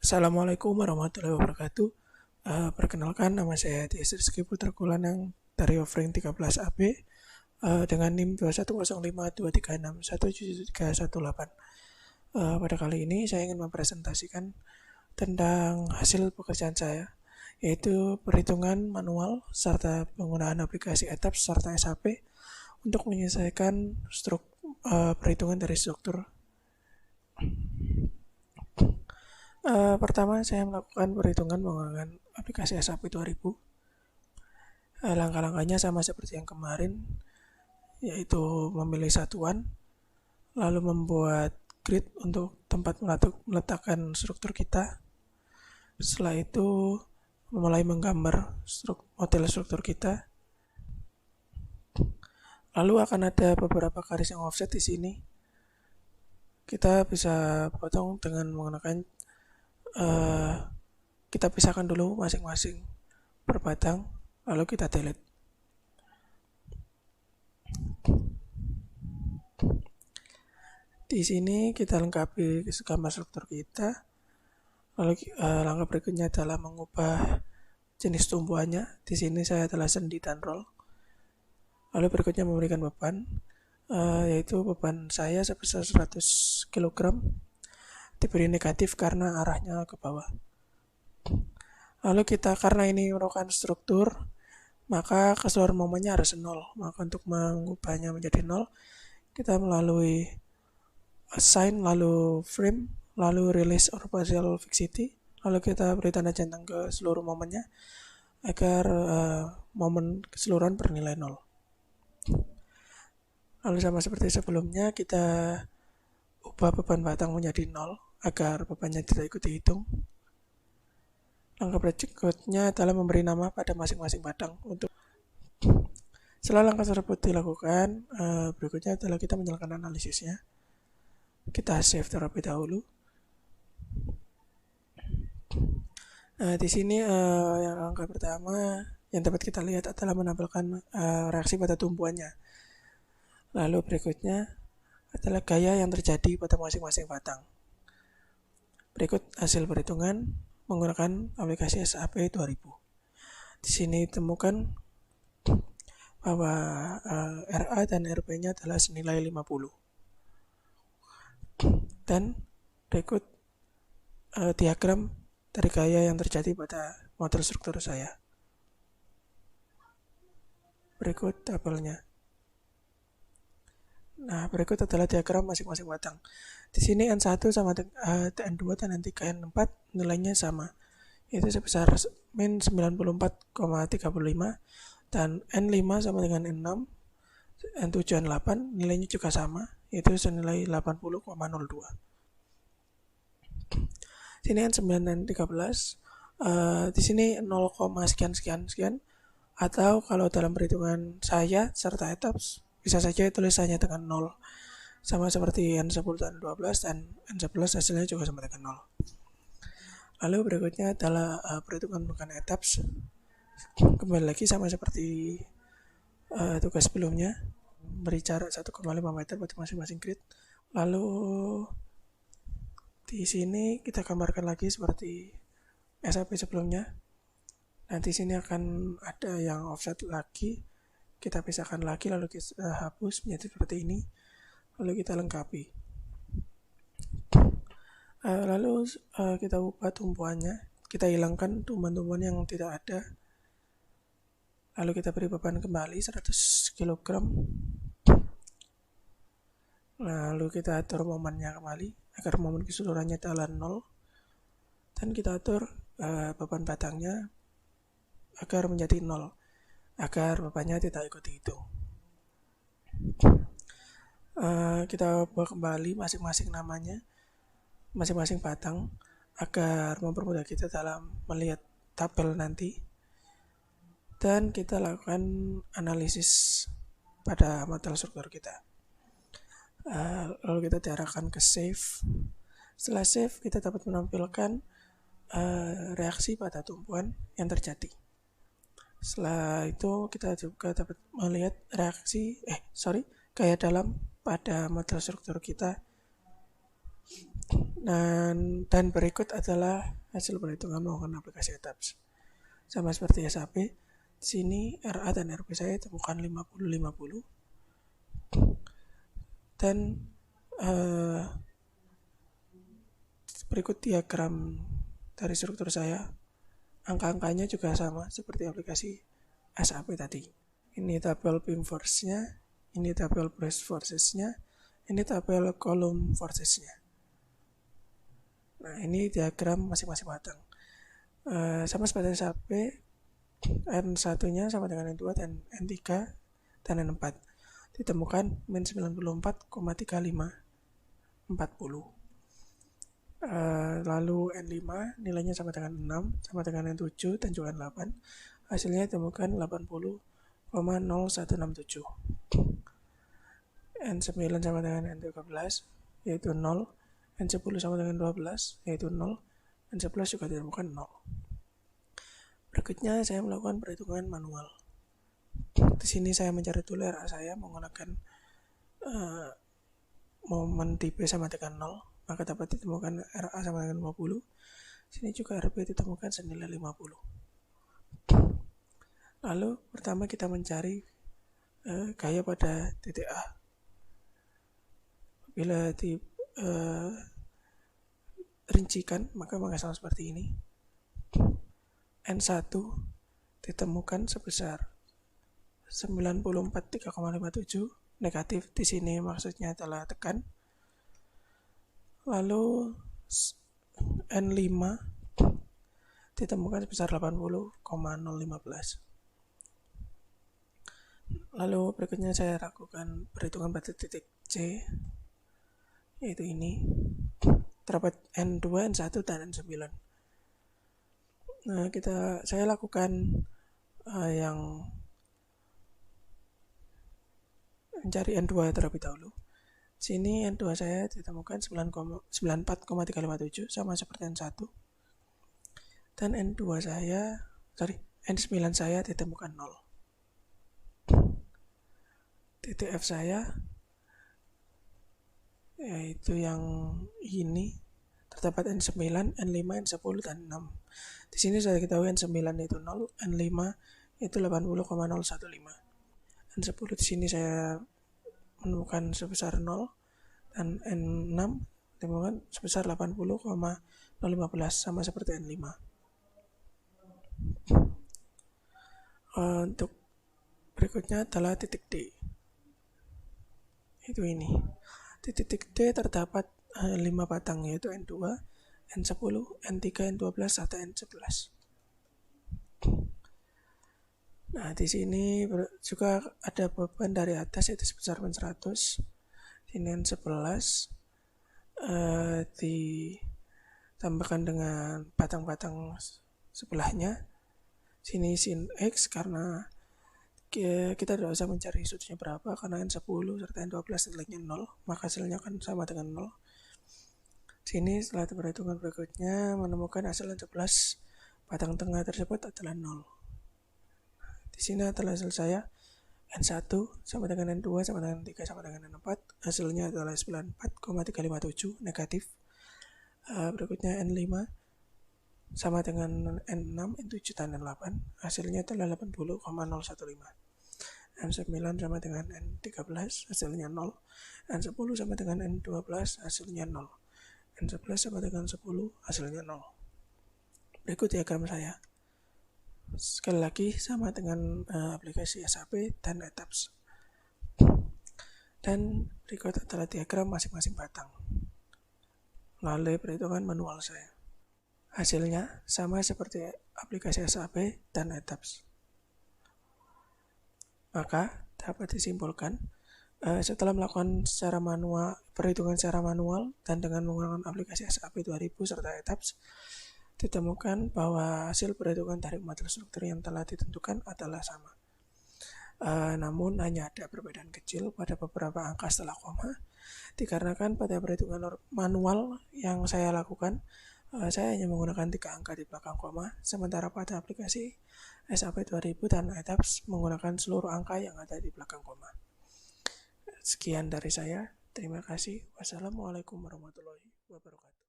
Assalamualaikum warahmatullahi wabarakatuh. Perkenalkan, nama saya Tias Rizky Putra Kulanang dari Offering 13AB dengan NIM 210523617318. Pada kali ini saya ingin mempresentasikan tentang hasil pekerjaan saya, yaitu perhitungan manual serta penggunaan aplikasi ETABS serta SAP untuk menyelesaikan perhitungan dari struktur. Pertama, saya melakukan perhitungan menggunakan aplikasi SAP 2000. Langkah-langkahnya sama seperti yang kemarin, yaitu memilih satuan, lalu membuat grid untuk tempat meletakkan struktur kita. Setelah itu, mulai menggambar model struktur kita. Lalu akan ada beberapa garis yang offset di sini. Kita bisa potong dengan menggunakan kita pisahkan dulu masing-masing per batang, lalu kita delete. Di sini kita lengkapi gambar struktur kita. Lalu langkah berikutnya adalah mengubah jenis tumbuhannya. Di sini saya telah sendi dan roll. Lalu berikutnya memberikan beban, yaitu beban saya sebesar 100 kg, diberi negatif karena arahnya ke bawah. Lalu kita, karena ini merupakan struktur, maka keseluruhan momennya harus 0. Maka untuk mengubahnya menjadi 0, kita melalui assign, lalu frame, lalu release or partial fixity, lalu kita beri tanda centang ke seluruh momennya agar momen keseluruhan bernilai 0. Lalu sama seperti sebelumnya, kita ubah beban batang menjadi 0 agar bebannya tidak ikut dihitung. Langkah berikutnya adalah memberi nama pada masing-masing batang. Setelah langkah tersebut dilakukan, berikutnya adalah kita menjalankan analisisnya. Kita save terlebih dahulu. Di sini yang langkah pertama yang dapat kita lihat adalah menampilkan reaksi pada tumbuhannya. Lalu berikutnya adalah gaya yang terjadi pada masing-masing batang. Berikut hasil perhitungan menggunakan aplikasi SAP 2000. Di sini ditemukan bahwa RA dan RP-nya adalah senilai 50. Dan berikut diagram dari gaya yang terjadi pada model struktur saya. Berikut tabelnya. Nah, berikut adalah diagram masing-masing batang. Di sini N1 sama N2 dan N3, N4 nilainya sama, yaitu sebesar min 94,35, dan N5 sama dengan N6, N7, N8 nilainya juga sama, yaitu senilai 80,02. Sini N9 dan 13, di sini 0, sekian, atau kalau dalam perhitungan saya serta ETABS bisa saja tulisannya dengan 0, sama seperti N10 dan 12, dan N11 hasilnya juga sama dengan 0. Lalu berikutnya adalah perhitungan menggunakan ETABS. Kembali lagi sama seperti tugas sebelumnya, beri jarak 1,5 meter pada masing-masing grid. Lalu di sini kita gambarkan lagi seperti SAP sebelumnya. Nanti sini akan ada yang offset lagi, kita pisahkan lagi, lalu kita hapus menjadi seperti ini, lalu kita lengkapi. Lalu kita ubah tumbuhannya, kita hilangkan tumbuhan-tumbuhan yang tidak ada, lalu kita beri beban kembali 100 kg, lalu kita atur momennya kembali agar momen keseluruhannya adalah 0, dan kita atur beban batangnya agar menjadi 0, agar bebannya tidak ikut dihitung. Kita ubah kembali masing-masing namanya, masing-masing batang, agar mempermudah kita dalam melihat tabel nanti. Dan kita lakukan analisis pada model struktur kita. Lalu kita diarahkan ke save. Setelah save, kita dapat menampilkan reaksi pada tumbuhan yang terjadi. Setelah itu kita juga dapat melihat gaya dalam pada model struktur kita. Dan berikut adalah hasil perhitungan menggunakan aplikasi ETABS. Sama seperti SAP, di sini RA dan RP saya temukan 50-50. Dan berikut diagram dari struktur saya. Angka-angkanya juga sama seperti aplikasi SAP tadi. Ini tabel beam force-nya, ini tabel brace forces-nya, ini tabel column forces-nya. Nah, ini diagram masing-masing batang. Sama seperti SAP, N1-nya sama dengan N2 dan N3 dan N4. Ditemukan min 94,3540. Lalu N5 nilainya sama dengan 6, sama dengan N7 dan juga N8. Hasilnya ditemukan 80,0167. N9 sama dengan N13 yaitu 0, N10 sama dengan 12 yaitu 0, N11 juga ditemukan 0. Berikutnya saya melakukan perhitungan manual. Di sini saya mencari dulu RA saya menggunakan momen TP sama dengan 0, maka dapat ditemukan RA sama dengan 50. Sini juga RP ditemukan senilai 50. Lalu pertama kita mencari gaya pada titik A. Bila rincikan maka sama seperti ini. N1 ditemukan sebesar 94,3,57 negatif, di sini maksudnya adalah tekan. Lalu N5 ditemukan sebesar 80,015. Lalu berikutnya saya lakukan perhitungan pada titik C, yaitu ini. Terdapat N2, N1 dan N9. Nah, saya lakukan yang mencari N2 terlebih dahulu. Sini N2 saya ditemukan 94,357 sama seperti N1. Dan N9 saya ditemukan 0. Titik F saya yaitu yang ini, terdapat N9, N5, N10 dan 6. Di sini sudah diketahui N9 itu 0, N5 itu 80,015. N10 di sini saya menemukan sebesar 0 dan N6 ditemukan sebesar 80,015 sama seperti N5. Untuk berikutnya adalah titik D. Itu ini. Di titik D terdapat 5 batang, yaitu N2, N10, N3, N12, serta N11. Nah, di sini juga ada beban dari atas yaitu sebesar min 100. Sini N11 ditambahkan dengan batang-batang sebelahnya. Sini sin X karena kita tidak usah mencari sudutnya berapa karena N10 serta N12 nilainya 0, maka hasilnya akan sama dengan 0. Sini setelah perhitungan berikutnya menemukan hasil N11 batang tengah tersebut adalah 0. Di sini adalah hasil saya. N1 sama dengan N2 sama dengan N3 sama dengan N4. Hasilnya adalah 94,357 negatif. Berikutnya N5 sama dengan N6, N7 dan N8. Hasilnya adalah 80,015. N9 sama dengan N13, hasilnya 0. N10 sama dengan N12, hasilnya 0. N11 sama dengan 10, hasilnya 0. Berikut diagram saya. Sekali lagi sama dengan aplikasi SAP dan ETABS. Dan berikut adalah diagram masing-masing batang melalui perhitungan manual saya. Hasilnya sama seperti aplikasi SAP dan ETABS. Maka dapat disimpulkan setelah melakukan perhitungan secara manual dan dengan menggunakan aplikasi SAP 2000 serta ETABS, ditemukan bahwa hasil perhitungan dari model struktur yang telah ditentukan adalah sama. Namun hanya ada perbedaan kecil pada beberapa angka setelah koma, dikarenakan pada perhitungan manual yang saya lakukan, saya hanya menggunakan 3 angka di belakang koma, sementara pada aplikasi SAP 2000 dan ETABS menggunakan seluruh angka yang ada di belakang koma. Sekian dari saya, terima kasih. Wassalamualaikum warahmatullahi wabarakatuh.